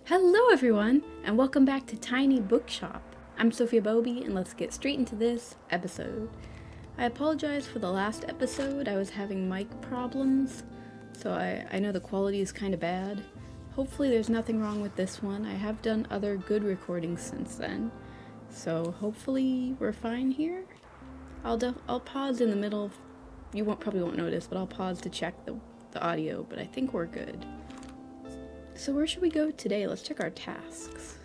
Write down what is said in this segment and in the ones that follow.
Hello everyone, and welcome back to Tiny Bookshop. I'm Sophia Bobby, and let's get straight into this episode. I apologize for the last episode. I was having mic problems, so I know the quality is kind of bad. Hopefully there's nothing wrong with this one. I have done other good recordings since then, so hopefully we're fine here. I'll pause in the middle. You probably won't notice, but I'll pause to check the audio, but I think we're good. So where should we go today? Let's check our tasks.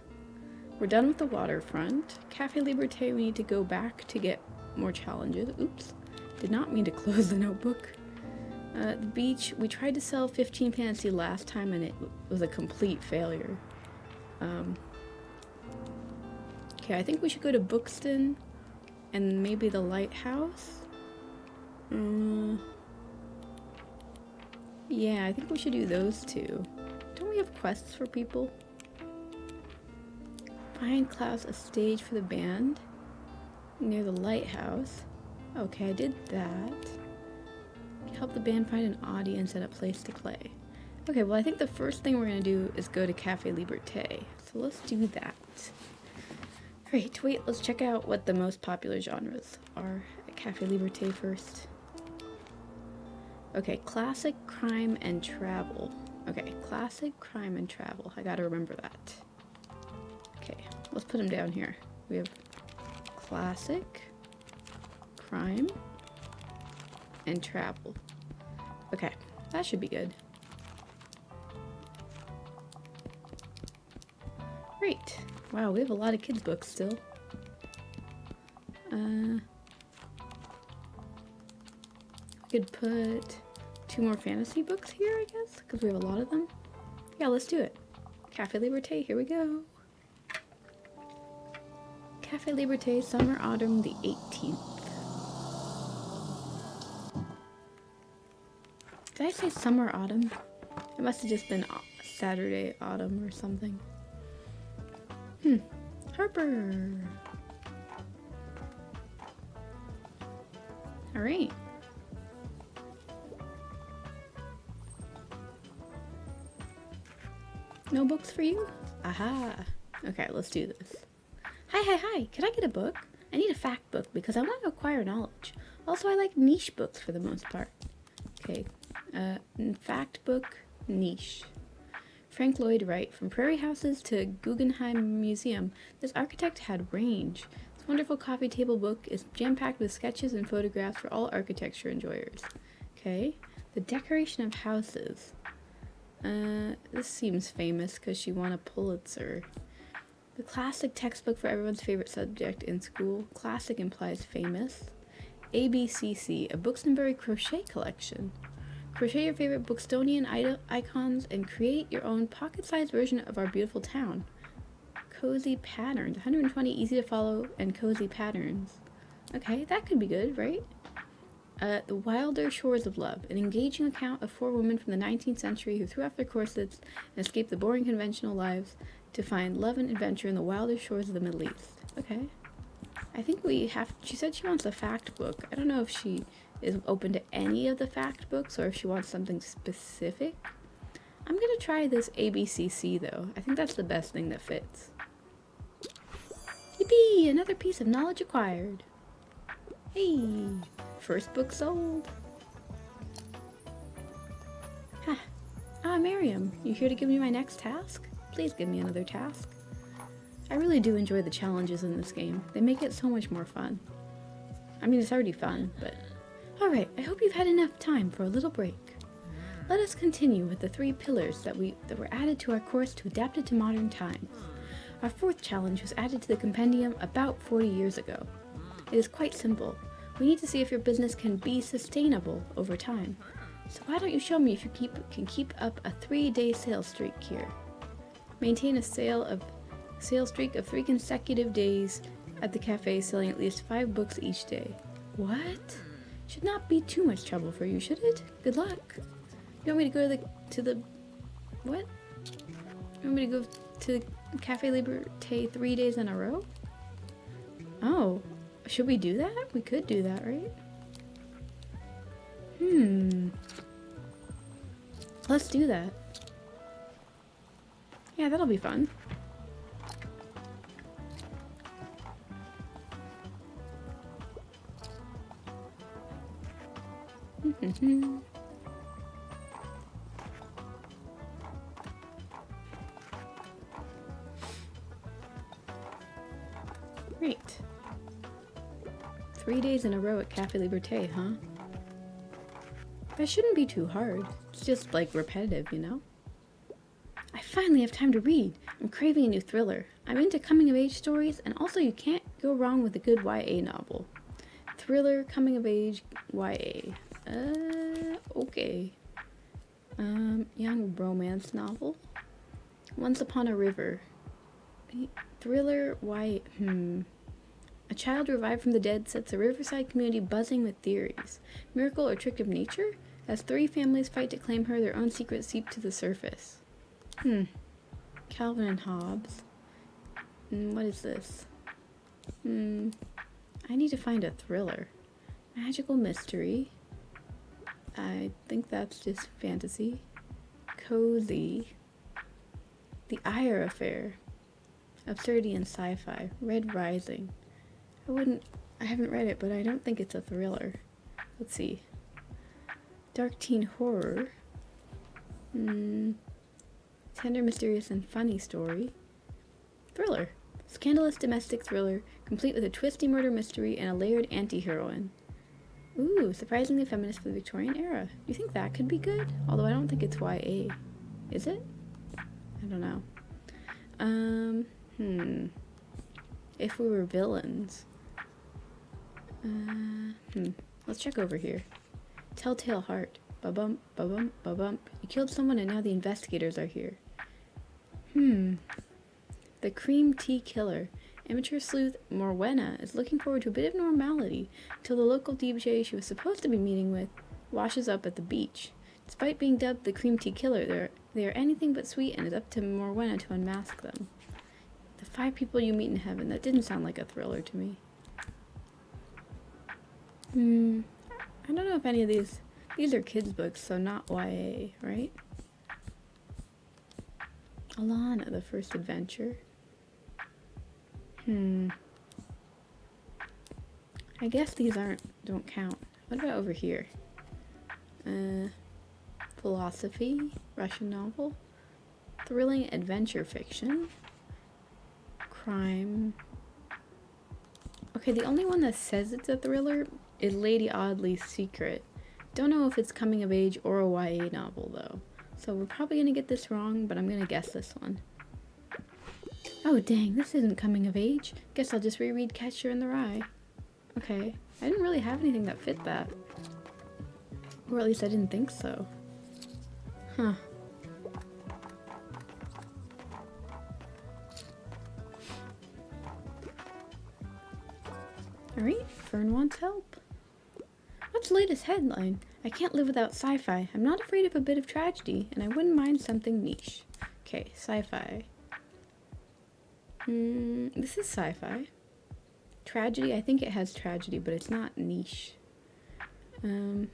We're done with the waterfront. Cafe Liberté, we need to go back to get more challenges. Oops, did not mean to close the notebook. The beach, we tried to sell 15 Fantasy last time and it was a complete failure. Okay, I think we should go to Bookston and maybe the lighthouse. Yeah, I think we should do those two. Don't we have quests for people? Find Klaus a stage for the band near the lighthouse. Okay, I did that. Help the band find an audience and a place to play. Okay, well I think the first thing we're gonna do is go to Cafe Liberté. So let's do that. Great, wait, let's check out what the most popular genres are at Cafe Liberté first. Okay, classic, crime, and travel. Okay, classic, crime, and travel. I gotta remember that. Okay, let's put them down here. We have classic, crime, and travel. Okay, that should be good. Great. Wow, we have a lot of kids' books still. We could put 2 more fantasy books here, I guess, because we have a lot of them. Yeah, let's do it. Cafe Liberté, here we go. Cafe Liberté, Summer Autumn, the 18th. Did I say Summer Autumn? It must have just been Saturday Autumn or something. Harper. All right. No books for you? Aha. Okay, let's do this. Hi. Can I get a book? I need a fact book because I want to acquire knowledge. Also, I like niche books for the most part. Okay. Fact book, niche. Frank Lloyd Wright. From prairie houses to Guggenheim Museum, this architect had range. This wonderful coffee table book is jam-packed with sketches and photographs for all architecture enjoyers. Okay. The decoration of houses. This seems famous because she won a Pulitzer. The classic textbook for everyone's favorite subject in school. Classic implies famous. ABCC, a Booksonbury crochet collection. Crochet your favorite Bookstonian icons and create your own pocket-sized version of our beautiful town. Cozy patterns, 120 easy to follow and cozy patterns. Okay, that could be good, right? The Wilder Shores of Love, an engaging account of 4 women from the 19th century who threw off their corsets and escaped the boring conventional lives to find love and adventure in the wilder shores of the Middle East. Okay. I think she said she wants a fact book. I don't know if she is open to any of the fact books or if she wants something specific. I'm gonna try this ABCC though. I think that's the best thing that fits. Yippee! Another piece of knowledge acquired. Hey! First book sold. Ha! Ah, Miriam, you here to give me my next task? Please give me another task. I really do enjoy the challenges in this game. They make it so much more fun. I mean, it's already fun, but... Alright, I hope you've had enough time for a little break. Let us continue with the 3 pillars that were added to our course to adapt it to modern times. Our 4th challenge was added to the compendium about 40 years ago. It is quite simple. We need to see if your business can be sustainable over time. So why don't you show me if you can keep up a 3-day sales streak here. Maintain a sales streak of 3 consecutive days at the cafe, selling at least 5 books each day. What? Should not be too much trouble for you, should it? Good luck. You want me to go to the what? You want me to go to Cafe Liberté 3 days in a row? Oh. Should we do that? We could do that, right? Let's do that. Yeah, that'll be fun. Great. 3 days in a row at Cafe Liberté, huh? That shouldn't be too hard. It's just, like, repetitive, you know? I finally have time to read. I'm craving a new thriller. I'm into coming-of-age stories, and also you can't go wrong with a good YA novel. Thriller, coming-of-age, YA. Okay. Young romance novel. Once Upon a River. Thriller, YA. A child revived from the dead sets a riverside community buzzing with theories. Miracle or trick of nature? As 3 families fight to claim her, their own secrets seep to the surface. Calvin and Hobbes. What is this? I need to find a thriller. Magical mystery. I think that's just fantasy. Cozy. The Ire Affair. Absurdity and sci-fi. Red Rising. I haven't read it, but I don't think it's a thriller. Let's see. Dark teen horror. Tender, mysterious, and funny story. Thriller. Scandalous domestic thriller, complete with a twisty murder mystery and a layered anti-heroine. Ooh, surprisingly feminist for the Victorian era. Do you think that could be good? Although I don't think it's YA. Is it? I don't know. If we were villains. Let's check over here. Telltale Heart. Ba-bump, ba-bump, ba-bump. You killed someone and now the investigators are here. The Cream Tea Killer. Amateur sleuth Morwenna is looking forward to a bit of normality until the local DJ she was supposed to be meeting with washes up at the beach. Despite being dubbed the Cream Tea Killer, they are anything but sweet, and it's up to Morwenna to unmask them. The 5 people you meet in heaven. That didn't sound like a thriller to me. I don't know if any of these are kids' books, so not YA, right? Alana, the First Adventure. I guess these don't count. What about over here? Philosophy, Russian novel, thrilling adventure fiction, crime. Okay, the only one that says it's a thriller is Lady Audley's Secret. Don't know if it's coming of age or a YA novel though. So we're probably gonna get this wrong, but I'm gonna guess this one. Oh dang, this isn't coming of age. Guess I'll just reread Catcher in the Rye. Okay, I didn't really have anything that fit that. Or at least I didn't think so. Huh. Alright, Fern wants help. What's the latest headline? I can't live without sci-fi. I'm not afraid of a bit of tragedy, and I wouldn't mind something niche. Okay, sci-fi. This is sci-fi. Tragedy, I think it has tragedy, but it's not niche. The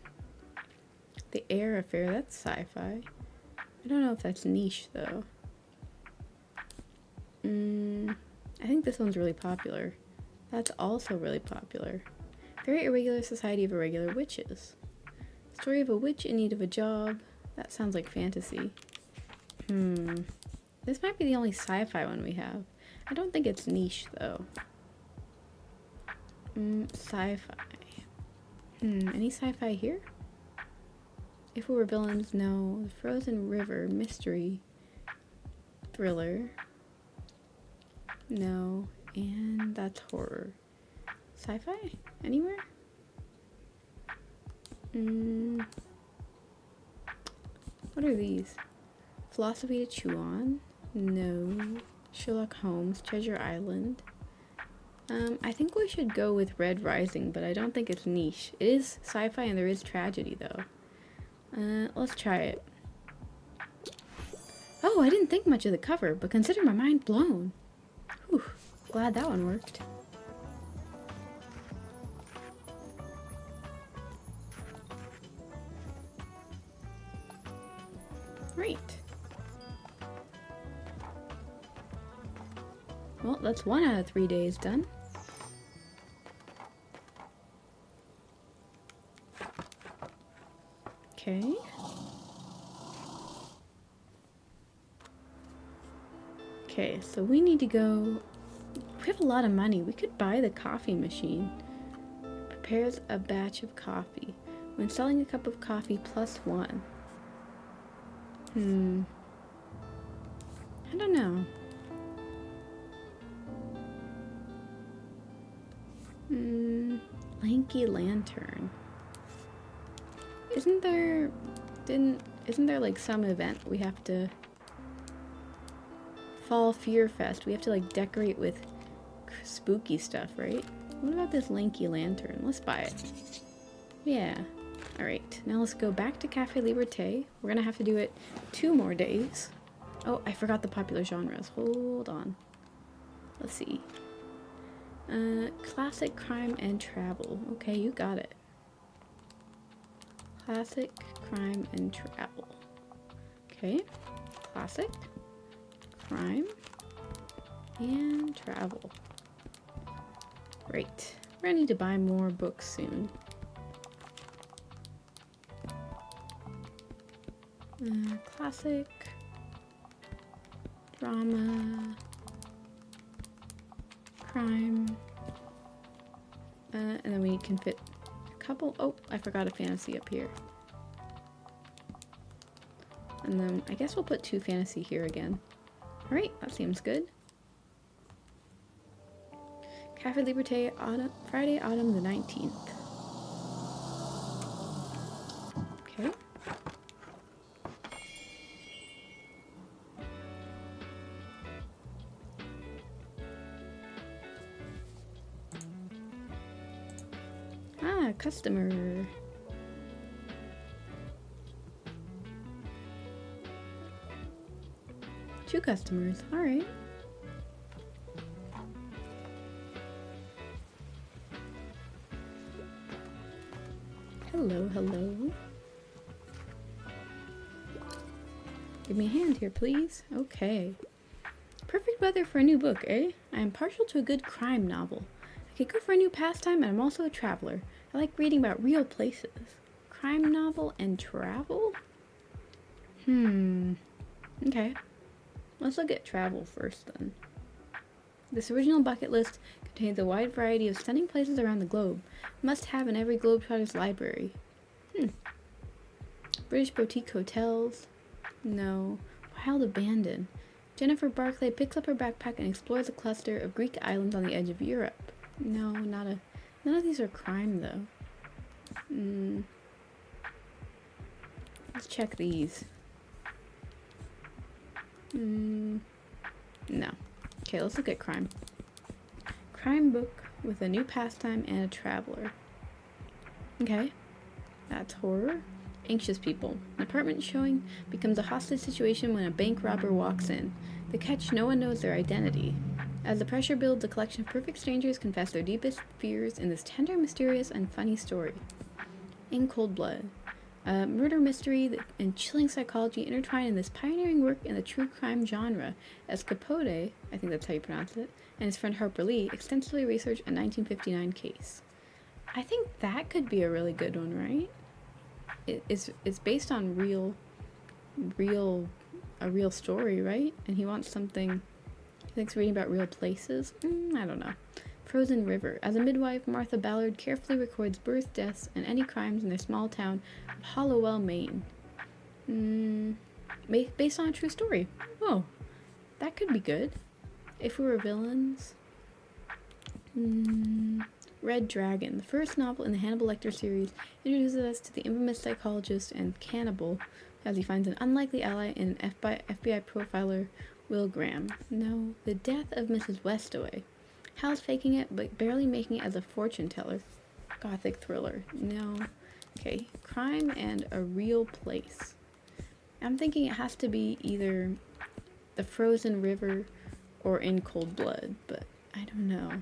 Air Affair, that's sci-fi. I don't know if that's niche, though. I think this one's really popular. That's also really popular. Very Irregular Society of Irregular Witches. Story of a witch in need of a job. That sounds like fantasy. This might be the only sci-fi one we have. I don't think it's niche, though. Sci-fi. Any sci-fi here? If We Were Villains, no. The Frozen River, mystery. Thriller. No. And that's horror. Sci-fi? Anywhere? What are these? Philosophy to Chew On? No. Sherlock Holmes, Treasure Island. I think we should go with Red Rising, but I don't think it's niche. It is sci-fi and there is tragedy, though. Let's try it. Oh, I didn't think much of the cover, but consider my mind blown. Whew, glad that one worked. Great. Well, that's 1 out of 3 days done. Okay. Okay, so we need to go... We have a lot of money. We could buy the coffee machine. Prepares a batch of coffee. When selling a cup of coffee, +1. I don't know. Lanky Lantern. Isn't there like some event we have to... Fall Fear Fest. We have to like decorate with spooky stuff, right? What about this Lanky Lantern? Let's buy it. Yeah. Alright, now let's go back to Cafe Liberté. We're gonna have to do it 2 more days. Oh, I forgot the popular genres. Hold on. Let's see. Classic, crime, and travel. Okay, you got it. Classic, crime, and travel. Okay. Classic, crime, and travel. Great. We're gonna need to buy more books soon. Classic, drama, crime, and then we can fit a couple. Oh, I forgot a fantasy up here. And then I guess we'll put 2 fantasy here again. Alright, that seems good. Cafe Liberté, Friday, autumn the 19th. Okay. Ah, customer. Two customers, alright. Hello, hello. Give me a hand here, please. Okay. Perfect weather for a new book, eh? I am partial to a good crime novel. I could go for a new pastime, and I'm also a traveler. I like reading about real places. Crime novel and travel? Okay. Let's look at travel first, then. This original bucket list contains a wide variety of stunning places around the globe. Must have in every Globetrotter's library. British boutique hotels. No. Wild abandon. Jennifer Barclay picks up her backpack and explores a cluster of Greek islands on the edge of Europe. No, none of these are crime, though. Let's check these. No. Okay, let's look at crime. Crime book with a new pastime and a traveler. Okay. That's horror. Anxious people. An apartment showing becomes a hostage situation when a bank robber walks in. The catch, no one knows their identity. As the pressure builds, a collection of perfect strangers confess their deepest fears in this tender, mysterious, and funny story. In Cold Blood. Murder mystery and chilling psychology intertwine in this pioneering work in the true crime genre, as Capote, I think that's how you pronounce it, and his friend Harper Lee extensively researched a 1959 case. I think that could be a really good one, right? It's based on a real story, right? And he wants something, he thinks reading about real places. I don't know. Frozen River. As a midwife, Martha Ballard carefully records births, deaths, and any crimes in their small town of Hollowell, Maine. Based on a true story. Oh, that could be good. If we were villains. Red Dragon. The first novel in the Hannibal Lecter series introduces us to the infamous psychologist and cannibal as he finds an unlikely ally in FBI profiler Will Graham. No, The Death of Mrs. Westaway. Hal's faking it, but barely making it as a fortune teller. Gothic thriller. No. Okay, crime and a real place. I'm thinking it has to be either The Frozen River or In Cold Blood, but I don't know.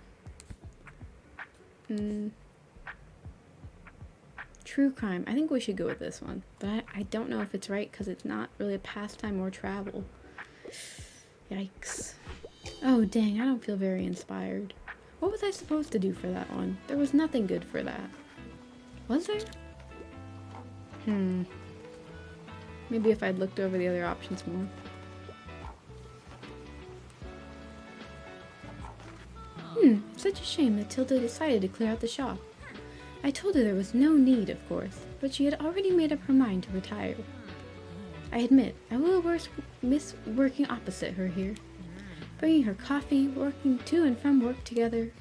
True crime. I think we should go with this one, but I don't know if it's right because it's not really a pastime or travel. Yikes. Oh, dang, I don't feel very inspired. What was I supposed to do for that one? There was nothing good for that. Was there? Maybe if I'd looked over the other options more. It's such a shame that Tilda decided to clear out the shop. I told her there was no need, of course, but she had already made up her mind to retire. I admit, I will miss working opposite her here. Bringing her coffee, working to and from work together.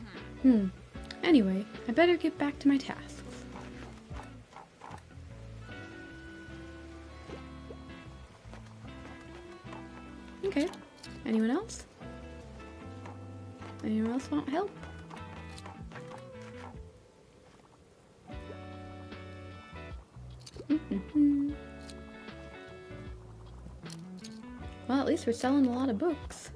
Anyway, I better get back to my tasks. Okay. Anyone else? Anyone else want help? Well, at least we're selling a lot of books.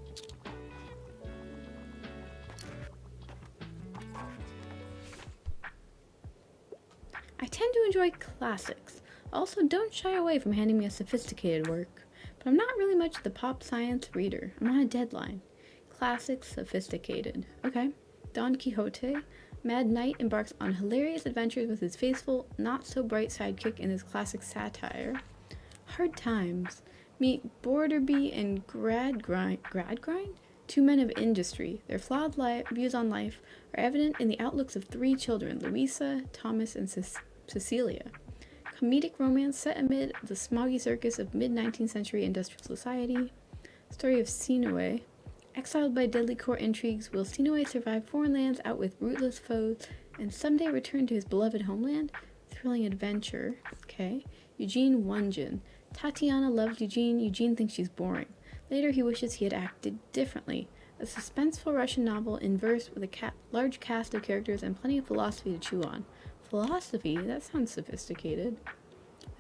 I tend to enjoy classics. Also, don't shy away from handing me a sophisticated work. But I'm not really much the pop science reader. I'm on a deadline. Classics, sophisticated. Okay. Don Quixote. Mad Knight embarks on hilarious adventures with his faithful, not-so-bright sidekick in his classic satire. Hard Times. Meet Borderby and Gradgrind? Two men of industry. Their flawed views on life are evident in the outlooks of three children, Louisa, Thomas, and Cecilia. Comedic romance set amid the smoggy circus of mid-19th century industrial society. Story of Sinoe. Exiled by deadly court intrigues, will Sinoe survive foreign lands out with rootless foes and someday return to his beloved homeland? Thrilling adventure. Okay. Eugene Onegin. Tatiana loves Eugene. Eugene thinks she's boring. Later, he wishes he had acted differently. A suspenseful Russian novel in verse with a large cast of characters and plenty of philosophy to chew on. Philosophy? That sounds sophisticated.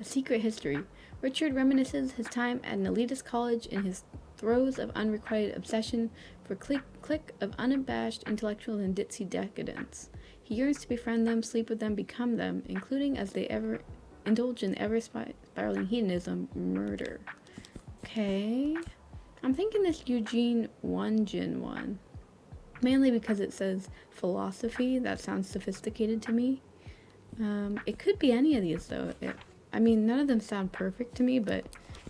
A Secret History. Richard reminisces his time at an elitist college in his throes of unrequited obsession for clique of unabashed intellectuals and ditzy decadence. He yearns to befriend them, sleep with them, become them, including as they ever indulge in ever-spiraling hedonism, murder. Okay. I'm thinking this Eugene Onegin one. Mainly because it says philosophy. That sounds sophisticated to me. It could be any of these, though. None of them sound perfect to me, but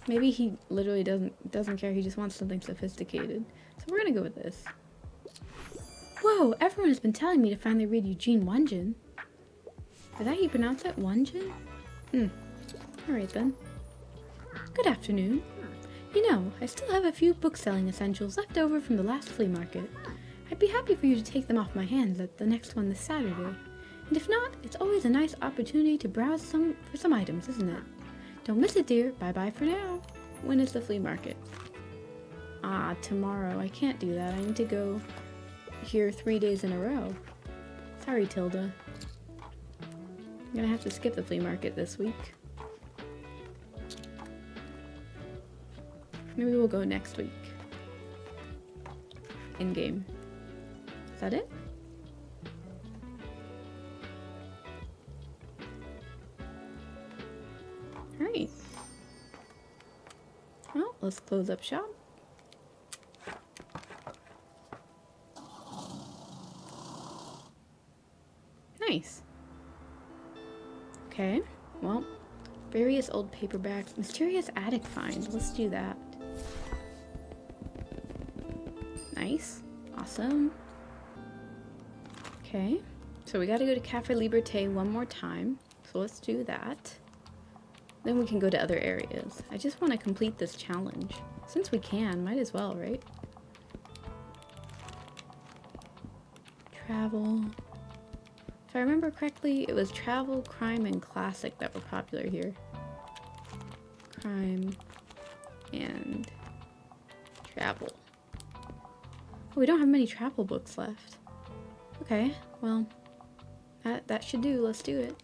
maybe he literally doesn't care. He just wants something sophisticated. So we're gonna go with this. Whoa! Everyone has been telling me to finally read Eugene Onegin. Is that how you pronounce it? Onegin? Alright then. Good afternoon. You know, I still have a few book-selling essentials left over from the last flea market. I'd be happy for you to take them off my hands at the next one this Saturday. And if not, it's always a nice opportunity to browse for some items, isn't it? Don't miss it, dear. Bye-bye for now. When is the flea market? Tomorrow. I can't do that. I need to go here 3 days in a row. Sorry, Tilda. I'm gonna have to skip the flea market this week. Maybe we'll go next week. In-game. Is that it? Alright. Well, let's close up shop. Nice. Okay, well, various old paperbacks. Mysterious attic find. Let's do that. Nice. Awesome. Okay, so we gotta go to Cafe Liberté one more time. So let's do that. Then we can go to other areas. I just want to complete this challenge. Since we can, might as well, right? Travel. If I remember correctly, it was travel, crime, and classic that were popular here. Crime and travel. Oh, we don't have many travel books left. Okay, well, that should do. Let's do it.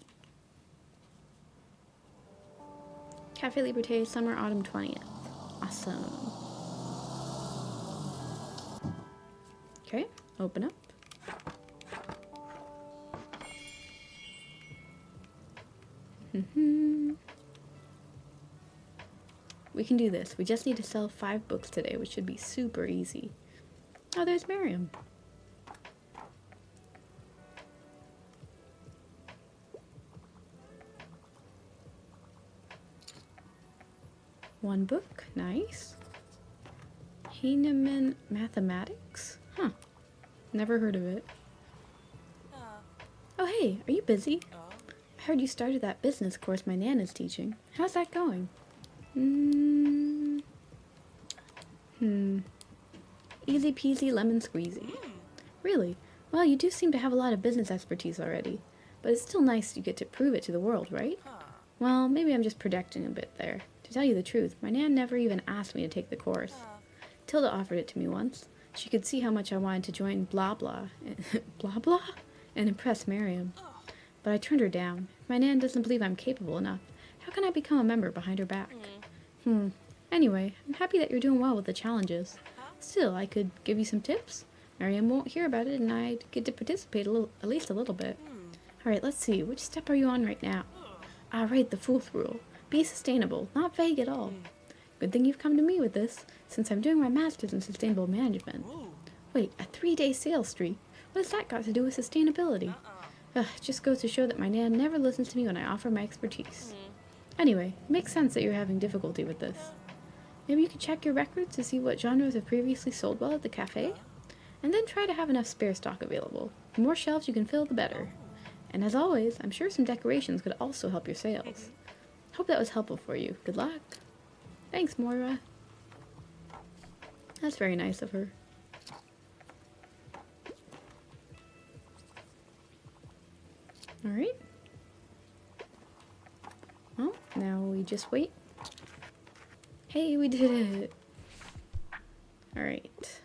Cafe Liberté, summer, autumn 20th. Awesome. Okay, open up. We can do this. We just need to sell 5 books today, which should be super easy. Oh, there's Miriam. One book, nice. Heinemann Mathematics? Huh, never heard of it. Oh hey, are you busy? I heard you started that business course my Nan is teaching. How's that going? Easy peasy lemon squeezy. Really? Well, you do seem to have a lot of business expertise already. But it's still nice you get to prove it to the world, right? Well, maybe I'm just projecting a bit there. To tell you the truth, my Nan never even asked me to take the course. Tilda offered it to me once. She could see how much I wanted to join blah blah. Blah blah? And impress Miriam. But I turned her down. If my Nan doesn't believe I'm capable enough, how can I become a member behind her back? Anyway, I'm happy that you're doing well with the challenges. Still, I could give you some tips. Miriam won't hear about it, and I get to participate at least a little bit. Alright, let's see. Which step are you on right now? Ah, right, the fourth rule. Be sustainable, not vague at all. Good thing you've come to me with this, since I'm doing my master's in sustainable management. Wait, a 3-day sales streak? What has that got to do with sustainability? Ugh, it just goes to show that my Nan never listens to me when I offer my expertise. Anyway, it makes sense that you're having difficulty with this. Maybe you could check your records to see what genres have previously sold well at the cafe? And then try to have enough spare stock available. The more shelves you can fill, the better. And as always, I'm sure some decorations could also help your sales. Hope that was helpful for you. Good luck. Thanks, Moira. That's very nice of her. Alright. Well, now we just wait. Hey, we did it! Alright.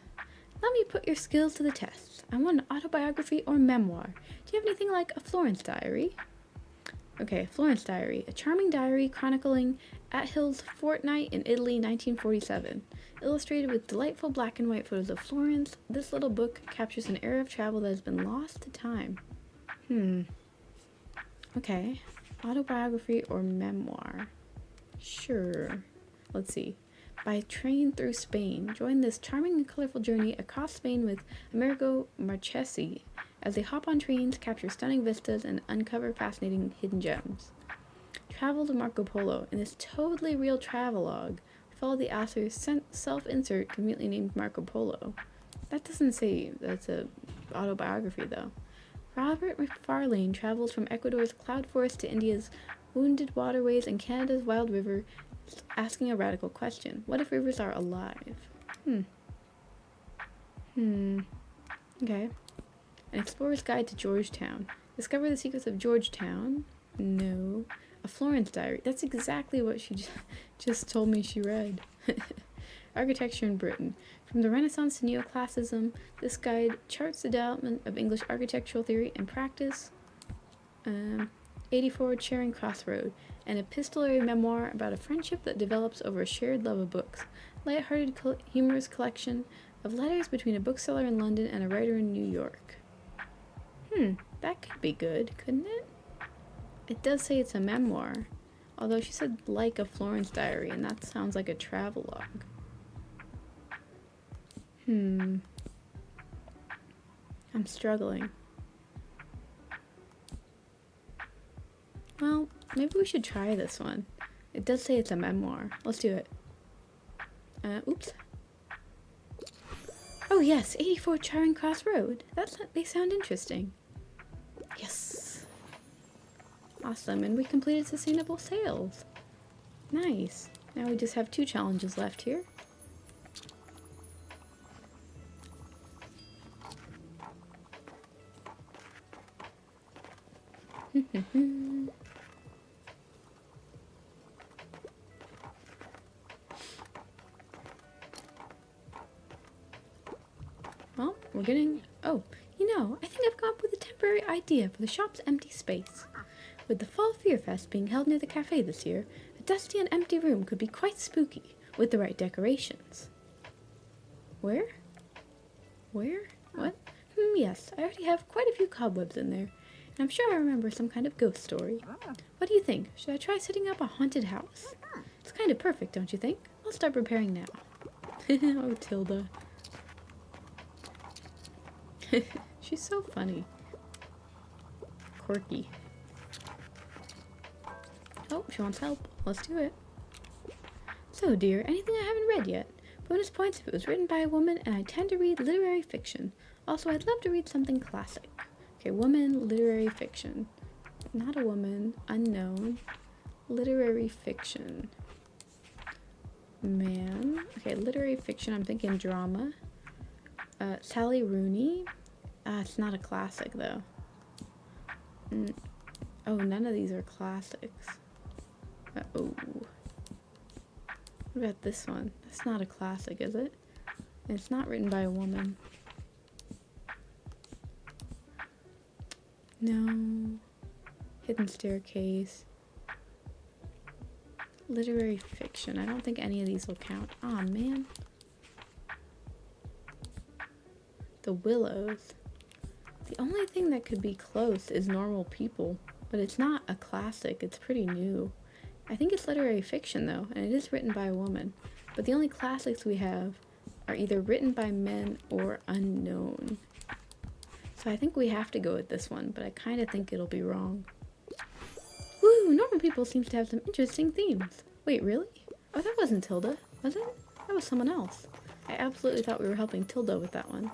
Let me put your skills to the test. I want an autobiography or memoir. Do you have anything like a Florence diary? Okay, Florence diary. A charming diary chronicling Athil's fortnight in Italy, 1947. Illustrated with delightful black and white photos of Florence, this little book captures an era of travel that has been lost to time. Okay. Autobiography or memoir. Sure. Let's see. By train through Spain. Join this charming and colorful journey across Spain with Amerigo Marchesi as they hop on trains, capture stunning vistas, and uncover fascinating hidden gems. Travel to Marco Polo. In this totally real travelogue, we follow the author's self-insert conveniently named Marco Polo. That doesn't say that's a autobiography, though. Robert McFarlane travels from Ecuador's cloud forest to India's wounded waterways and Canada's wild river, asking a radical question. What if rivers are alive? Okay. An explorer's guide to Georgetown. Discover the secrets of Georgetown. No. A Florence diary. That's exactly what she just told me she read. Architecture in Britain. From the Renaissance to Neoclassicism, this guide charts the development of English architectural theory and practice. 84 Charing Cross Road. An epistolary memoir about a friendship that develops over a shared love of books. Light-hearted, humorous collection of letters between a bookseller in London and a writer in New York. That could be good, couldn't it? It does say it's a memoir, although she said like a Florence diary, and that sounds like a travelogue. I'm struggling. Well, maybe we should try this one. It does say it's a memoir. Let's do it. Oops. Oh yes, 84 Charing Cross Road. They sound interesting. Yes. Awesome, and we completed sustainable sales. Nice. Now we just have 2 challenges left here. Well, we're getting... Oh, I think I've come up with a temporary idea for the shop's empty space. With the Fall Fear Fest being held near the cafe this year, a dusty and empty room could be quite spooky with the right decorations. Where? What? Yes, I already have quite a few cobwebs in there, and I'm sure I remember some kind of ghost story. What do you think? Should I try setting up a haunted house? It's kind of perfect, don't you think? I'll start preparing now. Oh, Tilda. She's so funny. Quirky. Oh, she wants help. Let's do it. So, dear, anything I haven't read yet? Bonus points if it was written by a woman, and I tend to read literary fiction. Also, I'd love to read something classic. Okay, woman, literary fiction. Not a woman, unknown. Literary fiction. Man. Okay, literary fiction, I'm thinking drama. Sally Rooney. It's not a classic, though. Oh, none of these are classics. Uh-oh. What about this one? That's not a classic, is it? And it's not written by a woman. No. Hidden Staircase. Literary fiction. I don't think any of these will count. Aw, man. The Willows. The only thing that could be close is Normal People, but it's not a classic. It's pretty new. I think it's literary fiction, though, and it is written by a woman. But the only classics we have are either written by men or unknown. So I think we have to go with this one, but I kind of think it'll be wrong. Woo! Normal People seems to have some interesting themes. Wait, really? Oh, that wasn't Tilda, was it? That was someone else. I absolutely thought we were helping Tilda with that one.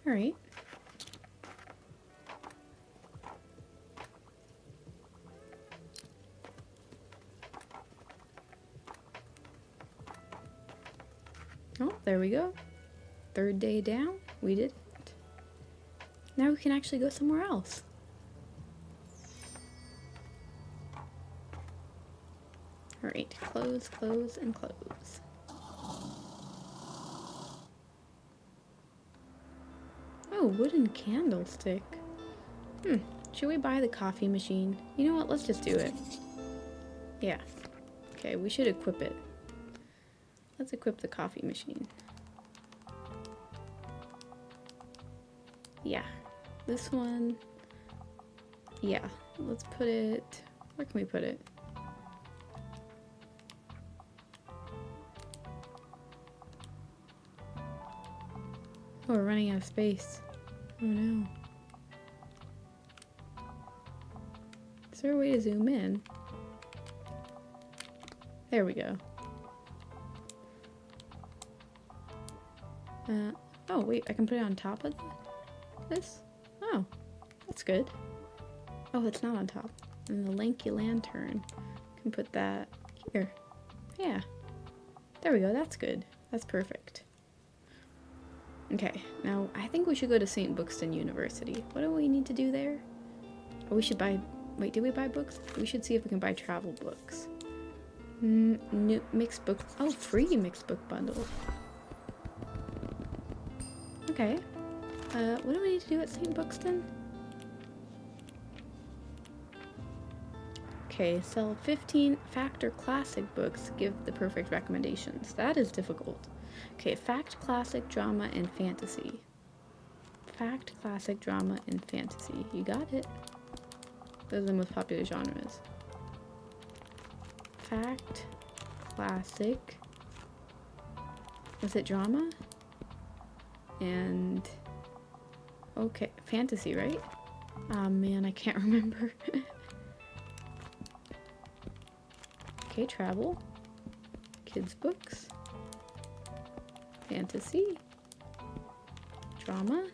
Alright. Oh, there we go. Third day down. We did it. Now we can actually go somewhere else. Alright, close, close, and close. Oh, wooden candlestick. Should we buy the coffee machine? You know what, let's just do it. Yeah. Okay, we should equip it. Let's equip the coffee machine. Yeah. This one. Yeah. Let's put it... Where can we put it? Oh, we're running out of space. Oh no. Is there a way to zoom in? There we go. Oh wait, I can put it on top of this? Oh, that's good. Oh, it's not on top. And the lanky lantern, can put that here. Yeah. There we go, that's good. That's perfect. Okay, now I think we should go to St. Bookston University. What do we need to do there? Oh, we should buy... Wait, did we buy books? We should see if we can buy travel books. New mixed book... Oh, free mixed book bundle. Okay. What do we need to do at St. Bookston? Okay, sell 15 fact or classic books. Give the perfect recommendations. That is difficult. Okay, fact, classic, drama, and fantasy. Fact, classic, drama, and fantasy. You got it. Those are the most popular genres. Fact, classic. Was it drama? And... Okay, fantasy, right? Oh man, I can't remember. Okay, travel. Kids books. Fantasy. Drama.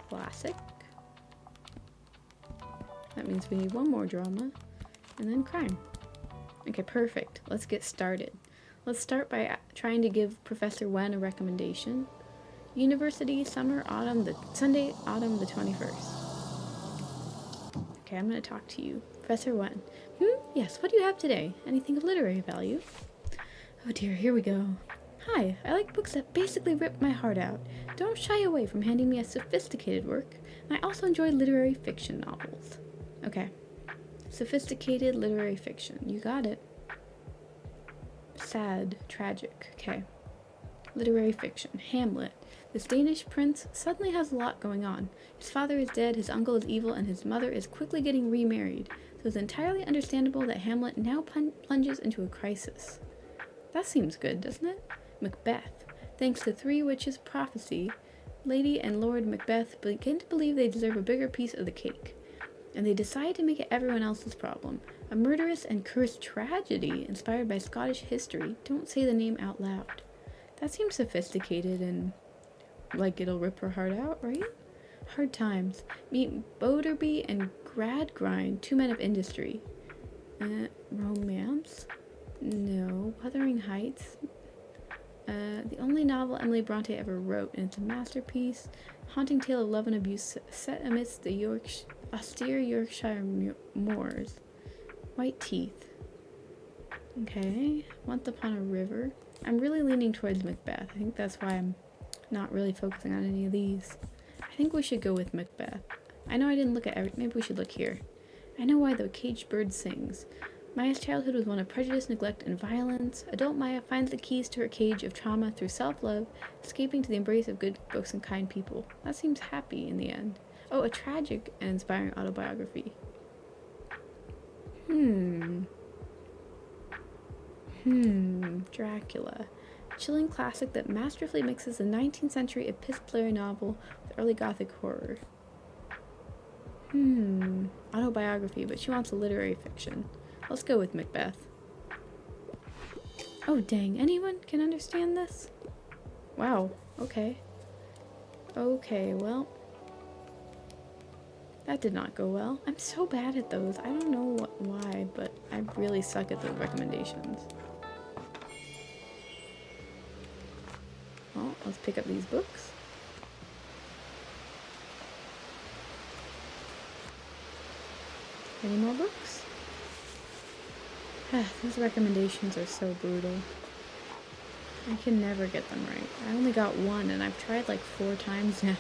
Classic. That means we need one more drama. And then crime. Okay, perfect. Let's get started. Let's start by trying to give Professor Wen a recommendation. University, summer, autumn, Sunday, autumn the 21st. Okay, I'm going to talk to you. Professor Wen. Yes, what do you have today? Anything of literary value? Oh dear, here we go. Hi, I like books that basically rip my heart out. Don't shy away from handing me a sophisticated work. And I also enjoy literary fiction novels. Okay. Sophisticated literary fiction. You got it. Sad, tragic. Okay. Literary fiction. Hamlet. This Danish prince suddenly has a lot going on. His father is dead, his uncle is evil, and his mother is quickly getting remarried. So it's entirely understandable that Hamlet now plunges into a crisis. That seems good, doesn't it? Macbeth. Thanks to three witches' prophecy, Lady and Lord Macbeth begin to believe they deserve a bigger piece of the cake. And they decide to make it everyone else's problem. A murderous and cursed tragedy inspired by Scottish history. Don't say the name out loud. That seems sophisticated and like it'll rip her heart out, right? Hard times. Meet Boderby and Gradgrind, two men of industry. Romance? No. Wuthering Heights? The only novel Emily Bronte ever wrote, and it's a masterpiece. Haunting tale of love and abuse set amidst the austere Yorkshire moors. White Teeth. Okay. Once Upon a River. I'm really leaning towards Macbeth. I think that's why I'm not really focusing on any of these. I think we should go with Macbeth. I know I didn't look at maybe we should look here. I know why the caged bird sings. Maya's childhood was one of prejudice, neglect, and violence. Adult Maya finds the keys to her cage of trauma through self-love, escaping to the embrace of good books and kind people. That seems happy in the end. Oh, a tragic and inspiring autobiography. Dracula. Chilling classic that masterfully mixes the 19th century epistolary novel with early Gothic horror. Autobiography, but she wants a literary fiction. Let's go with Macbeth. Oh dang, anyone can understand this? Wow, okay. Okay, well. That did not go well. I'm so bad at those. I don't know why, but I really suck at those recommendations. Well, let's pick up these books. Any more books? These recommendations are so brutal. I can never get them right. I only got one and I've tried like 4 times now.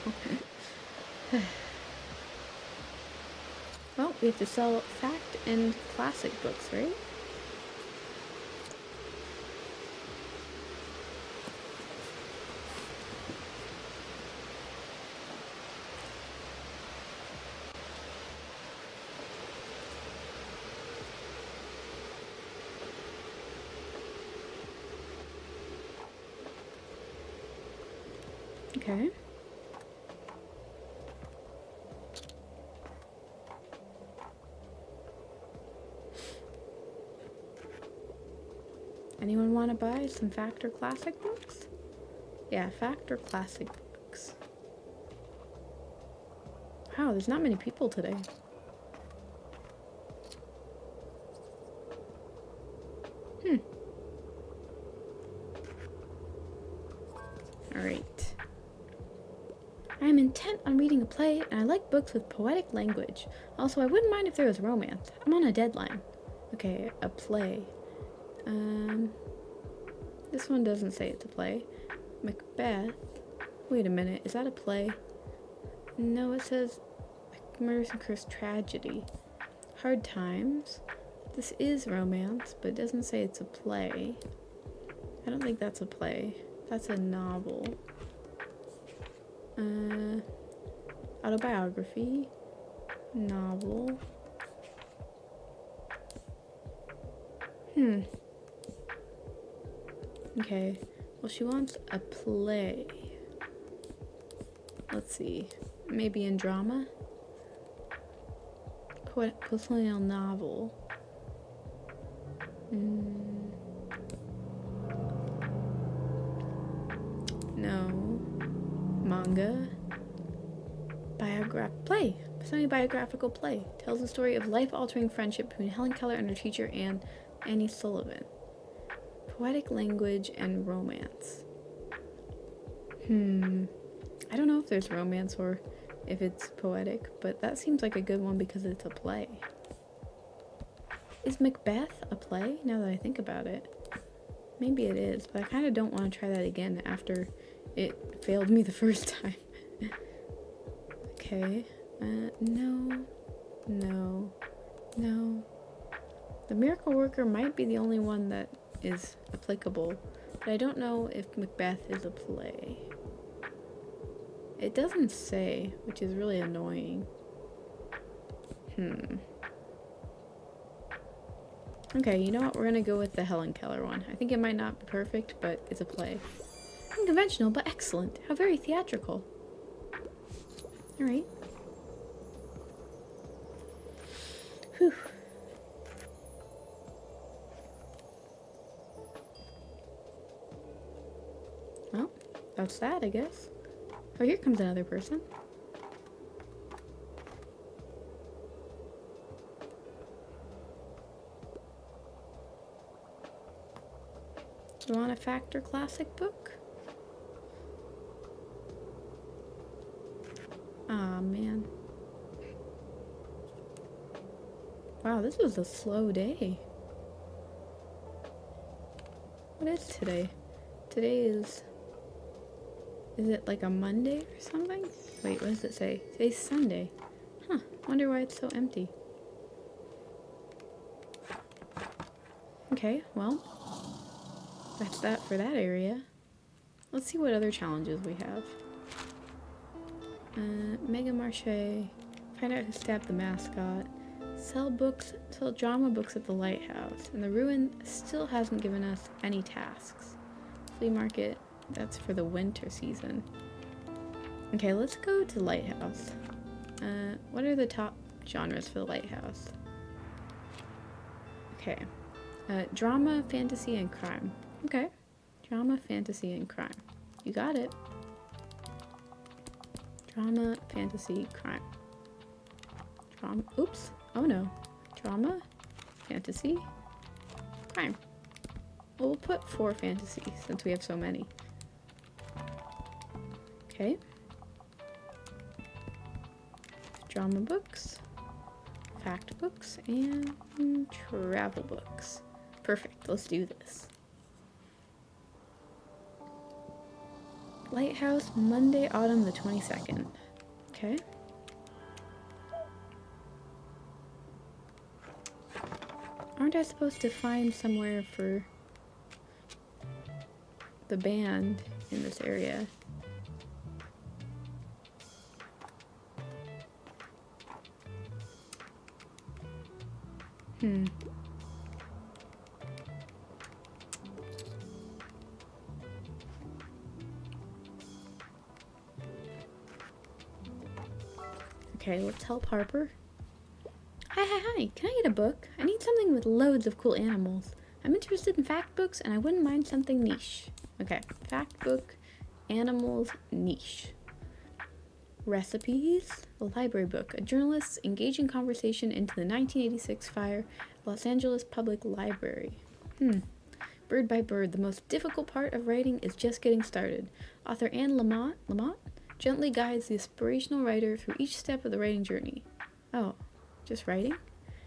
Well, we have to sell fact and classic books, right? Okay. Anyone want to buy some fact or classic books? Yeah, fact or classic books. Wow, there's not many people today. Alright. I am intent on reading a play, and I like books with poetic language. Also, I wouldn't mind if there was romance. I'm on a deadline. Okay, a play. This one doesn't say it's a play. Macbeth. Wait a minute, is that a play? No, it says Murderous and Cursed Tragedy. Hard Times. This is romance, but it doesn't say it's a play. I don't think that's a play. That's a novel. Autobiography. Novel. Okay. Well, she wants a play. Let's see. Maybe in drama? Post-colonial novel. No. Manga. Play. Semi-biographical play. Tells the story of life-altering friendship between Helen Keller and her teacher Annie Sullivan. Poetic language and romance. I don't know if there's romance or if it's poetic, but that seems like a good one because it's a play. Is Macbeth a play, now that I think about it? Maybe it is, but I kind of don't want to try that again after it failed me the first time. Okay. No. The Miracle Worker might be the only one that is applicable, but I don't know if Macbeth is a play. It doesn't say, which is really annoying. Okay, you know what? We're gonna go with the Helen Keller one. I think it might not be perfect, but it's a play. Unconventional, but excellent. How very theatrical. Alright. Whew. Well, that's that, I guess. Oh, here comes another person. Do you want a fact or classic book? Aw, man. Wow, this was a slow day. What is today? Today is it like a Monday or something? Wait, what does it say? Today's Sunday. Huh, wonder why it's so empty. Okay, well, that's that for that area. Let's see what other challenges we have. Mega Marche, find out who stabbed the mascot, sell drama books at the lighthouse, and the ruin still hasn't given us any tasks. Flea market, that's for the winter season. Okay, let's go to lighthouse. What are the top genres for the lighthouse? Okay, drama, fantasy, and crime. Okay, drama, fantasy, and crime. You got it. Drama, fantasy, crime. Drama, oops, oh no. Drama, fantasy, crime. Well, we'll put 4 fantasy since we have so many. Okay. Drama books, fact books, and travel books. Perfect, let's do this. Lighthouse, Monday, autumn the 22nd. Okay. Aren't I supposed to find somewhere for the band in this area? Okay, let's help Harper. Hi. Can I get a book? I need something with loads of cool animals. I'm interested in fact books and I wouldn't mind something niche. Okay, fact book, animals, niche. Recipes, a library book, a journalist's engaging conversation into the 1986 fire, Los Angeles Public Library. Bird by bird, the most difficult part of writing is just getting started. Author Anne Lamott gently guides the aspirational writer through each step of the writing journey. Oh, just writing?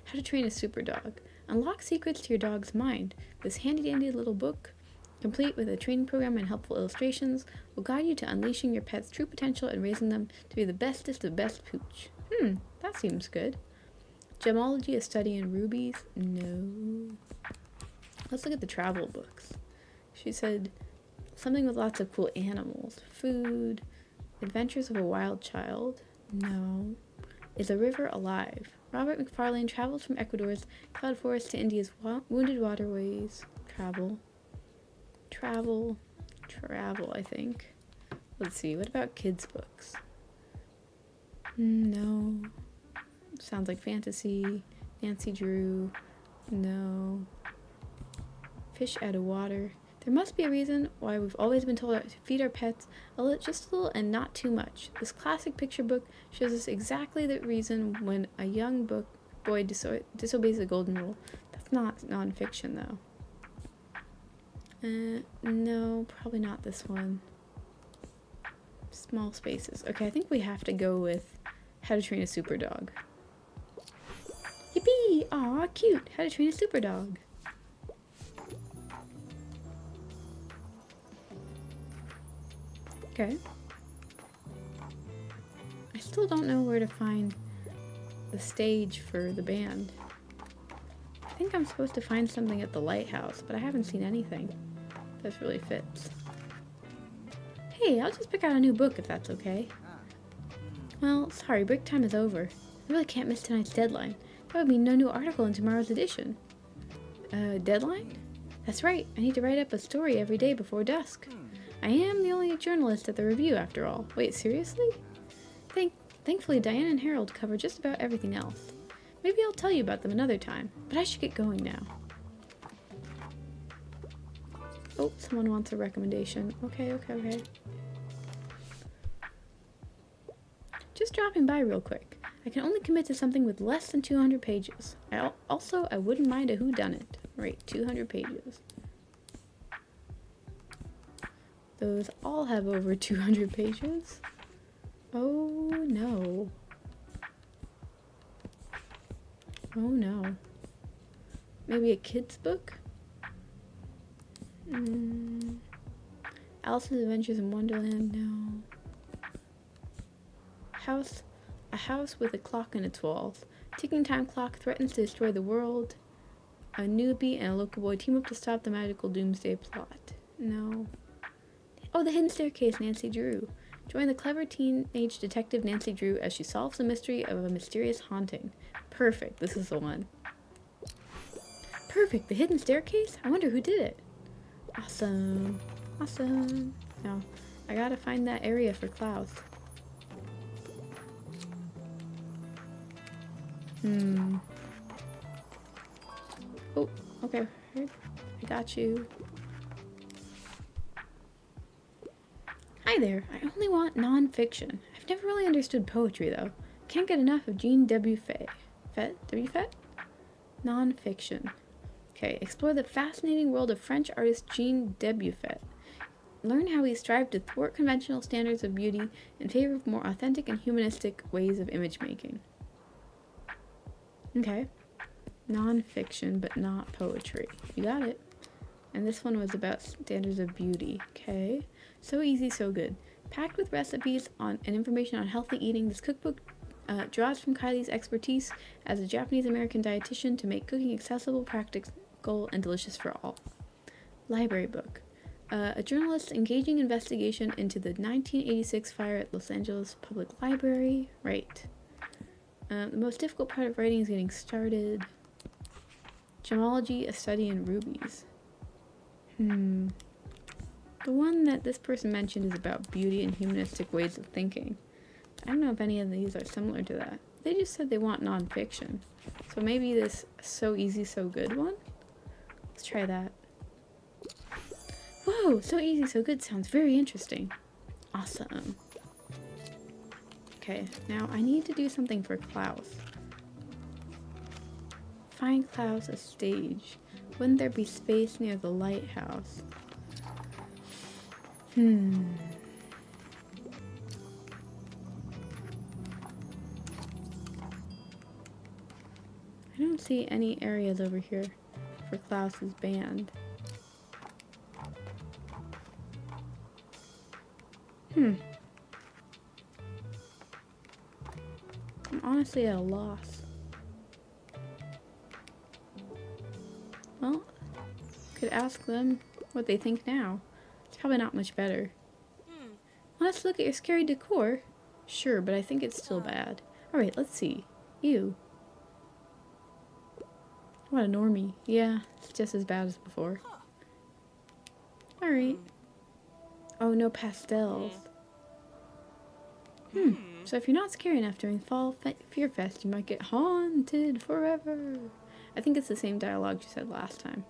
How to Train a Super Dog. Unlock secrets to your dog's mind. This handy-dandy little book, complete with a training program and helpful illustrations, will guide you to unleashing your pet's true potential and raising them to be the bestest of best pooch. That seems good. Gemology, a study in rubies? No. Let's look at the travel books. She said something with lots of cool animals. Food. Adventures of a Wild Child? No. Is a River Alive? Robert McFarlane travels from Ecuador's cloud forest to India's wounded waterways. Travel, I think. Let's see, what about kids' books? No. Sounds like fantasy. Nancy Drew. No. Fish out of water. There must be a reason why we've always been told to feed our pets just a little and not too much. This classic picture book shows us exactly the reason when a young boy disobeys the golden rule. That's not nonfiction, though. No, probably not this one. Small spaces. Okay, I think we have to go with How to Train a Super Dog. Yippee! Aw, cute! How to Train a Super Dog. Okay. I still don't know where to find the stage for the band. I think I'm supposed to find something at the lighthouse, but I haven't seen anything that really fits. Hey, I'll just pick out a new book if that's okay. Well, sorry, break time is over. I really can't miss tonight's deadline. There would be no new article in tomorrow's edition. Deadline? That's right, I need to write up a story every day before dusk. I am the only journalist at the review, after all. Wait, seriously? Thankfully, Diane and Harold cover just about everything else. Maybe I'll tell you about them another time, but I should get going now. Oh, someone wants a recommendation. Okay. Just dropping by real quick. I can only commit to something with less than 200 pages. I wouldn't mind a whodunit. Right, 200 pages. Those all have over 200 pages. Oh no. Oh no. Maybe a kid's book? Alice's Adventures in Wonderland? No. A house with a clock in its walls. Ticking time clock threatens to destroy the world. A newbie and a local boy team up to stop the magical doomsday plot. No. Oh, The Hidden Staircase, Nancy Drew. Join the clever teenage detective Nancy Drew as she solves the mystery of a mysterious haunting. Perfect, this is the one. Perfect, The Hidden Staircase? I wonder who did it. Awesome. Now, I gotta find that area for Klaus. Oh, okay. I got you. Hi there. I only want non-fiction. I've never really understood poetry, though. Can't get enough of Jean W. Fett? Non-fiction. Okay, explore the fascinating world of French artist Jean W. Fett. Learn how he strived to thwart conventional standards of beauty in favor of more authentic and humanistic ways of image making. Okay. Non-fiction, but not poetry. You got it. And this one was about standards of beauty. Okay. So easy, so good. Packed with recipes and information on healthy eating, this cookbook draws from Kylie's expertise as a Japanese-American dietitian to make cooking accessible, practical, and delicious for all. Library book. A journalist's engaging investigation into the 1986 fire at Los Angeles Public Library. Right. The most difficult part of writing is getting started. Gemology, a study in rubies. The one that this person mentioned is about beauty and humanistic ways of thinking. I don't know if any of these are similar to that. They just said they want nonfiction. So maybe this so easy, so good one? Let's try that. Whoa, so easy, so good sounds very interesting. Awesome. Okay, now I need to do something for Klaus. Find Klaus a stage. Wouldn't there be space near the lighthouse? I don't see any areas over here for Klaus's band. I'm honestly at a loss. Well, could ask them what they think now. It's probably not much better. Want us to look at your scary decor? Sure, but I think it's still bad. Alright, let's see. Ew. What a normie. Yeah, it's just as bad as before. Alright. Oh, no pastels. So if you're not scary enough during Fall Fear Fest, you might get haunted forever. I think it's the same dialogue you said last time.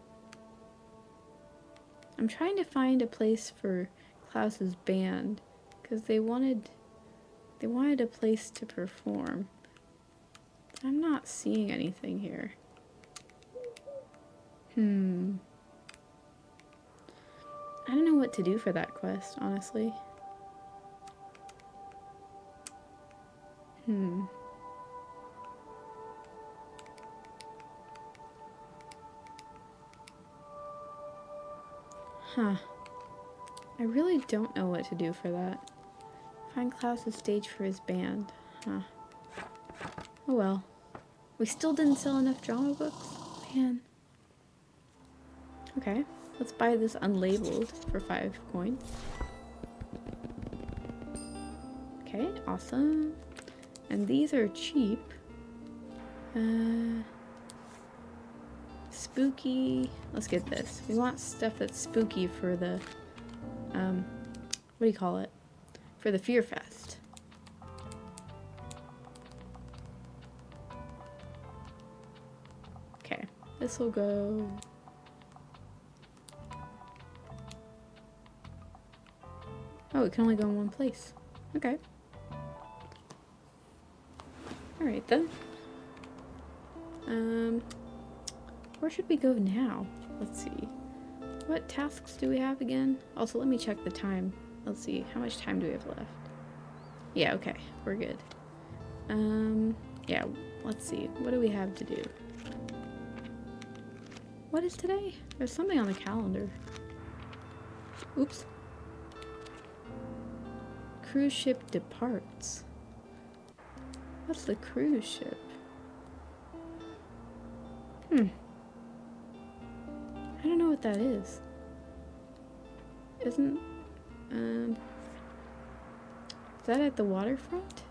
I'm trying to find a place for Klaus's band because they wanted a place to perform. I'm not seeing anything here. I don't know what to do for that quest, honestly. I really don't know what to do for that. Find Klaus a stage for his band. Oh well. We still didn't sell enough drama books? Man. Okay, let's buy this unlabeled for 5 coins. Okay, awesome. And these are cheap. spooky. Let's get this. We want stuff that's spooky for the, what do you call it? For the Fear Fest. Okay, this will go. Oh, it can only go in one place. Okay. Alright then. Where should we go now? Let's see. What tasks do we have again? Also, let me check the time. Let's see. How much time do we have left? Yeah, okay. We're good. Yeah, let's see. What do we have to do? What is today? There's something on the calendar. Oops. Cruise ship departs. What's the cruise ship? I don't know what that is. Isn't, is that at the waterfront?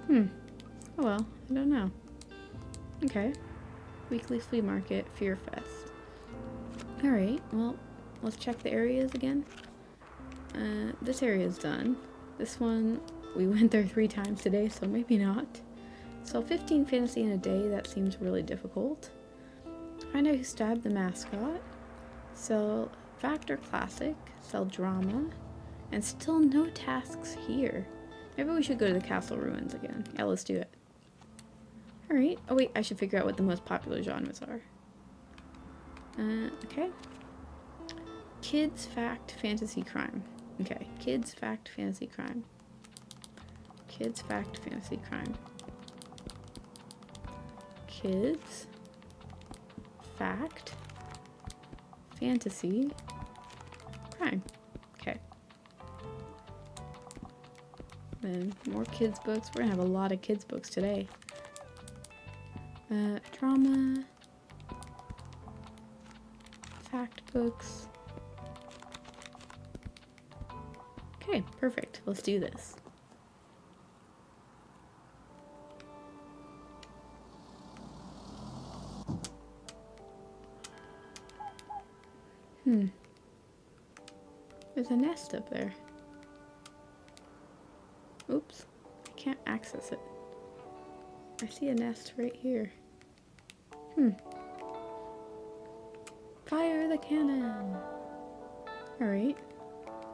Oh well, I don't know. Okay. Weekly flea market, Fear Fest. Alright, well, let's check the areas again. This area is done. This one, we went there 3 times today, so maybe not. So 15 fantasy in a day, that seems really difficult. Find out who stabbed the mascot. Sell Factor Classic. Sell Drama. And still no tasks here. Maybe we should go to the castle ruins again. Yeah, let's do it. Alright. Oh wait, I should figure out what the most popular genres are. Okay. Kids, Fact, Fantasy, Crime. Okay, Kids, Fact, Fantasy, Crime. Kids, Fact, Fantasy, Crime. Kids, Fact, Fantasy, Crime. Okay. Then more kids books. We're gonna have a lot of kids books today. Drama, fact books. Okay, perfect. Let's do this. There's a nest up there. Oops. I can't access it. I see a nest right here. Fire the cannon! Alright.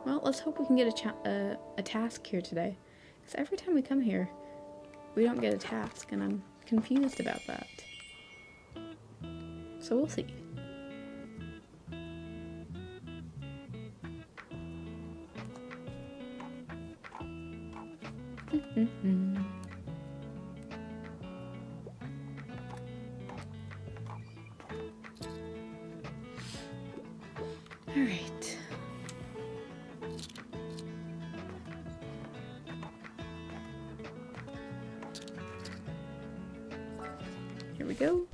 Well, let's hope we can get a task here today. Because every time we come here, we don't get a task, and I'm confused about that. So we'll see. All right. Here we go.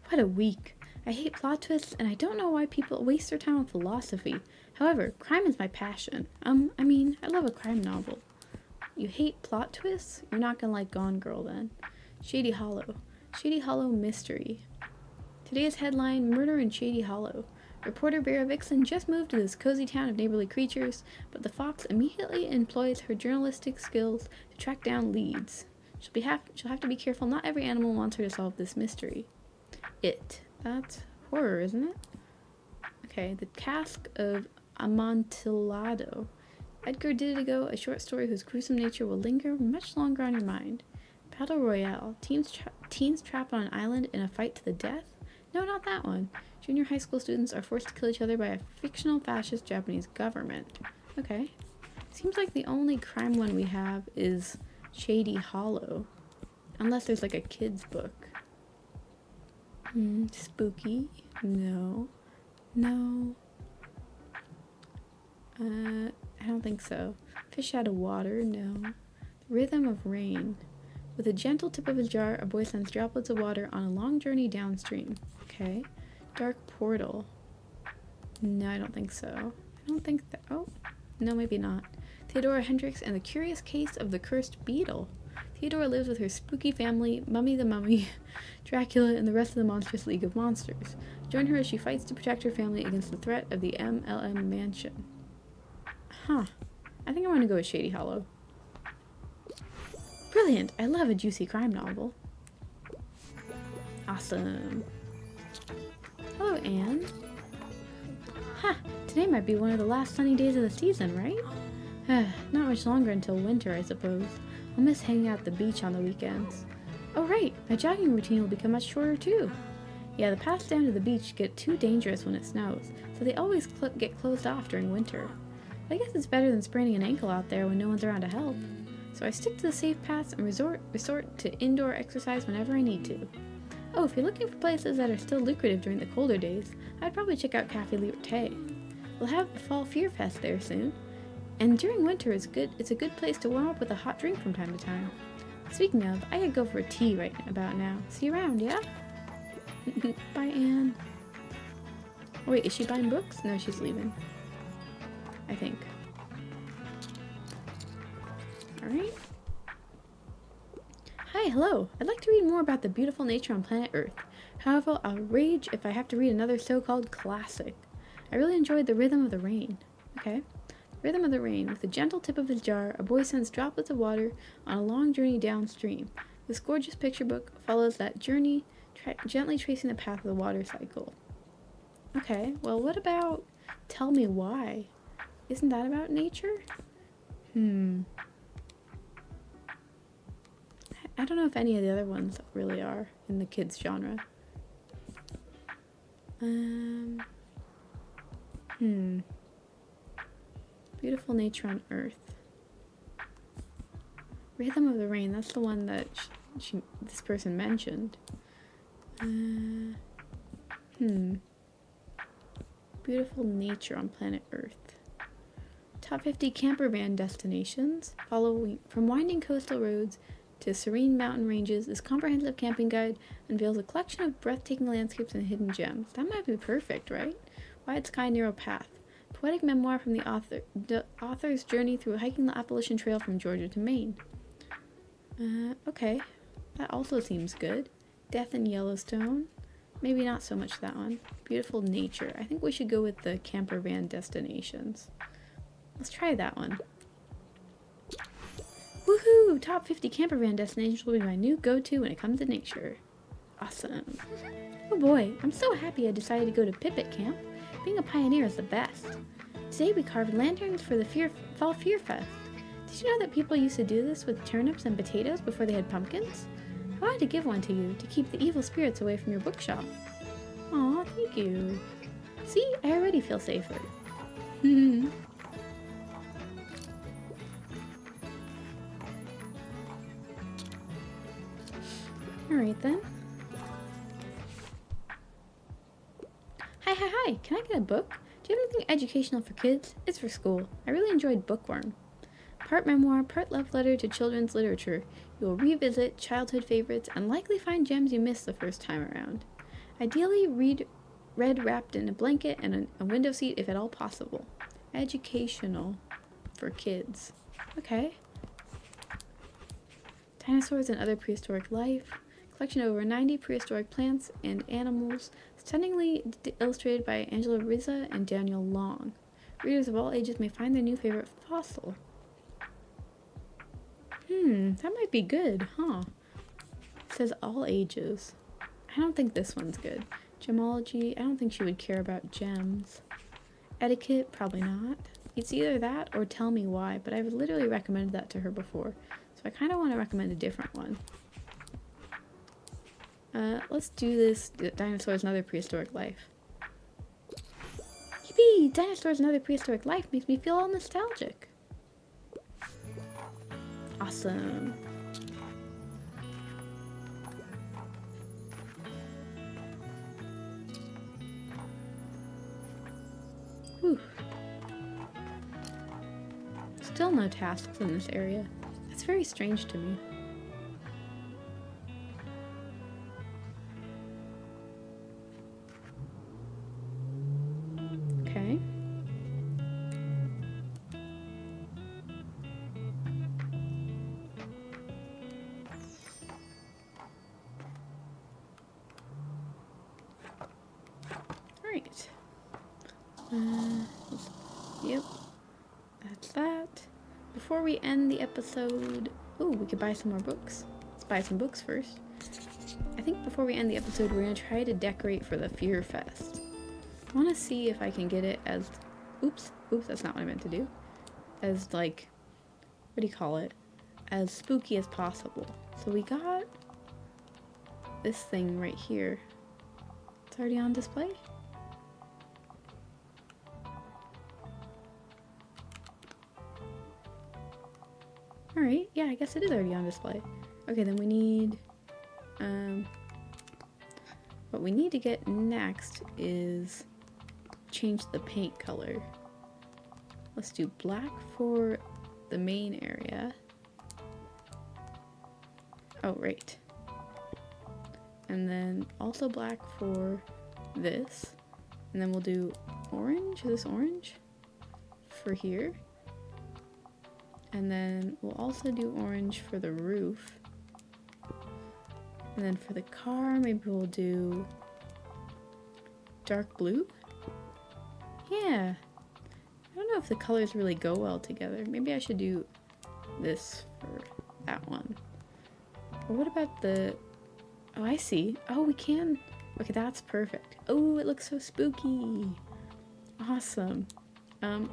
What a week. I hate plot twists, and I don't know why people waste their time on philosophy. However, crime is my passion. I mean, I love a crime novel. You hate plot twists? You're not gonna like Gone Girl then. Shady Hollow. Shady Hollow Mystery. Today's headline, Murder in Shady Hollow. Reporter Vera Vixen just moved to this cozy town of neighborly creatures, but the fox immediately employs her journalistic skills to track down leads. She'll have to be careful. Not every animal wants her to solve this mystery. It. That's horror, isn't it? Okay, The Cask of Amontillado. Edgar Didigo, a short story whose gruesome nature will linger much longer on your mind. Battle Royale. Teens trapped on an island in a fight to the death? No, not that one. Junior high school students are forced to kill each other by a fictional fascist Japanese government. Okay. Seems like the only crime one we have is Shady Hollow. Unless there's like a kid's book. Spooky? No. No. I don't think so. Fish out of water? No. The Rhythm of Rain. With a gentle tip of a jar, a boy sends droplets of water on a long journey downstream. Okay. Dark Portal. No, I don't think so. I don't think that... Oh. No, maybe not. Theodora Hendricks and the Curious Case of the Cursed Beetle. Theodora lives with her spooky family, Mummy the Mummy, Dracula, and the rest of the monstrous League of Monsters. Join her as she fights to protect her family against the threat of the MLM mansion. Huh. I think I want to go with Shady Hollow. Brilliant! I love a juicy crime novel. Awesome. Hello, Anne. Ha! Today might be one of the last sunny days of the season, right? Not much longer until winter, I suppose. I'll miss hanging out at the beach on the weekends. Oh right, my jogging routine will become much shorter too. Yeah, the paths down to the beach get too dangerous when it snows, so they always get closed off during winter. But I guess it's better than spraining an ankle out there when no one's around to help. So I stick to the safe paths and resort to indoor exercise whenever I need to. Oh, if you're looking for places that are still lucrative during the colder days, I'd probably check out Cafe Liberté. We'll have the Fall Fear Fest there soon. And during winter, it's a good place to warm up with a hot drink from time to time. Speaking of, I could go for a tea right about now. See you around, yeah? Bye, Anne. Oh, wait, is she buying books? No, she's leaving. I think. Alright. Hi, hello. I'd like to read more about the beautiful nature on planet Earth. However, I'll rage if I have to read another so-called classic. I really enjoyed The Rhythm of the Rain. Okay. Rhythm of the Rain. With the gentle tip of his jar, a boy sends droplets of water on a long journey downstream. This gorgeous picture book follows that journey, gently tracing the path of the water cycle. Okay, well, what about Tell Me Why? Isn't that about nature? I don't know if any of the other ones really are in the kids genre. Beautiful nature on Earth. Rhythm of the Rain, that's the one that this person mentioned. Beautiful nature on planet Earth. Top 50 camper van destinations. Following from winding coastal roads to serene mountain ranges, this comprehensive camping guide unveils a collection of breathtaking landscapes and hidden gems. That might be perfect, right? Wide Sky Narrow Path. Poetic memoir from the author's journey through hiking the Appalachian Trail from Georgia to Maine. Okay. That also seems good. Death in Yellowstone. Maybe not so much that one. Beautiful nature. I think we should go with the camper van destinations. Let's try that one. Woohoo! Top 50 camper van destinations will be my new go-to when it comes to nature. Awesome. Oh boy, I'm so happy I decided to go to Pipit Camp. Being a pioneer is the best. Today we carved lanterns for the Fall Fear Fest. Did you know that people used to do this with turnips and potatoes before they had pumpkins? I wanted to give one to you to keep the evil spirits away from your bookshop. Aw, thank you. See, I already feel safer. Alright then. Hi, can I get a book? Do you have anything educational for kids? It's for school. I really enjoyed Bookworm. Part memoir, part love letter to children's literature. You will revisit childhood favorites and likely find gems you missed the first time around. Ideally, read wrapped in a blanket and a window seat if at all possible. Educational for kids. Okay. Dinosaurs and Other Prehistoric Life. Collection of over 90 prehistoric plants and animals, stunningly illustrated by Angela Rizza and Daniel Long. Readers of all ages may find their new favorite fossil. That might be good, huh? It says all ages. I don't think this one's good. Gemology, I don't think she would care about gems. Etiquette, probably not. It's either that or Tell Me Why, but I've literally recommended that to her before, so I kind of want to recommend a different one. Let's do this Dinosaurs and Other Prehistoric Life. Yippee! Dinosaurs and Other Prehistoric Life makes me feel all nostalgic. Awesome. Whew. Still no tasks in this area. That's very strange to me. Okay. Yep, that's that. Before we end the episode, oh, we could buy some more books. Let's buy some books first. I think before we end the episode, we're gonna try to decorate for the Fear Fest. I want to see if I can get it as, oops, that's not what I meant to do. As like, what do you call it? As spooky as possible. So we got this thing right here. It's already on display. Alright, yeah, I guess it is already on display. Okay, then we need, what we need to get next is change the paint color. Let's do black for the main area. Oh, right. And then also black for this. And then we'll do orange. Is this orange? For here. And then we'll also do orange for the roof. And then for the car, maybe we'll do dark blue. Yeah. I don't know if the colors really go well together. Maybe I should do this for that one. Or what about the... Oh, I see. Oh, we can... Okay, that's perfect. Oh, it looks so spooky. Awesome.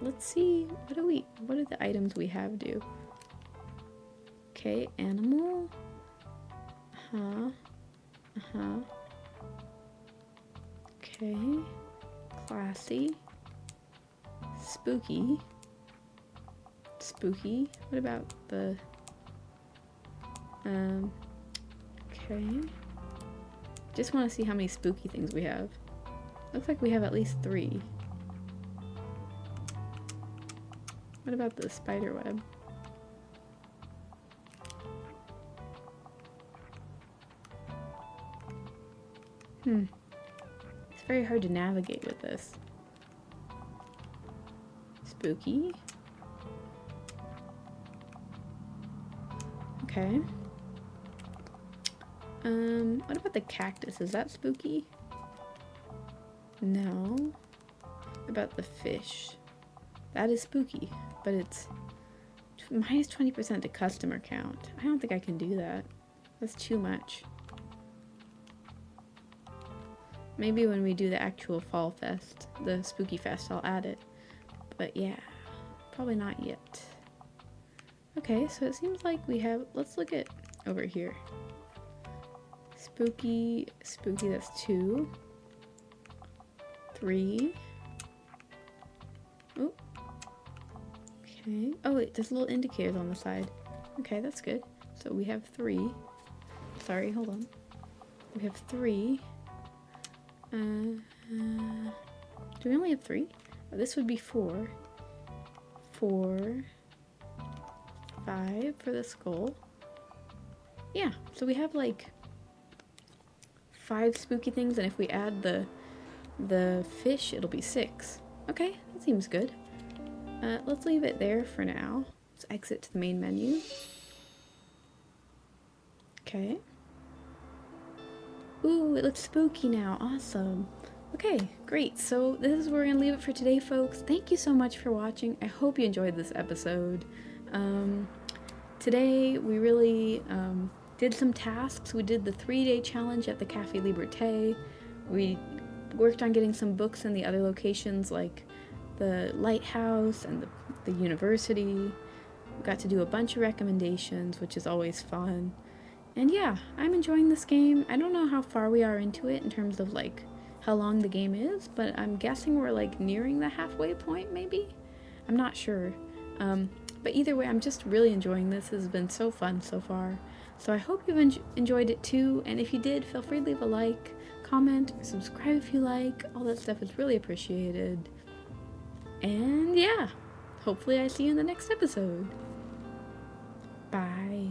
Let's see. What do the items we have do? Okay, animal. Okay. Classy. Spooky. What about the... Okay. Just want to see how many spooky things we have. Looks like we have at least 3. What about the spider web? It's very hard to navigate with this. Spooky. Okay. What about the cactus? Is that spooky? No. What about the fish? That is spooky, but it's minus 20% to customer count. I don't think I can do that. That's too much. Maybe when we do the actual fall fest, the spooky fest, I'll add it. But yeah, probably not yet. Okay, so it seems like we have, let's look at over here. Spooky, that's 2. 3. Oh. Okay. Oh, wait, there's little indicators on the side. Okay, that's good. So we have 3. Sorry, hold on. We have 3. Do we only have 3? Oh, this would be 4. 4. 5 for the skull. Yeah, so we have like 5 spooky things, and if we add the fish, it'll be 6. Okay, that seems good. Let's leave it there for now. Let's exit to the main menu. Okay. Ooh, it looks spooky now. Awesome. Okay, great. So this is where we're gonna leave it for today, folks. Thank you so much for watching. I hope you enjoyed this episode. Today we really did some tasks. We did the 3-day challenge at the Café Liberté. We worked on getting some books in the other locations like the lighthouse and the university. We got to do a bunch of recommendations, which is always fun. And yeah, I'm enjoying this game. I don't know how far we are into it in terms of like how long the game is, but I'm guessing we're like nearing the halfway point maybe? I'm not sure. But either way, I'm just really enjoying this. This has been so fun so far. So I hope you've enjoyed it too, and if you did, feel free to leave a like, comment, or subscribe if you like. All that stuff is really appreciated. And yeah, hopefully I see you in the next episode. Bye.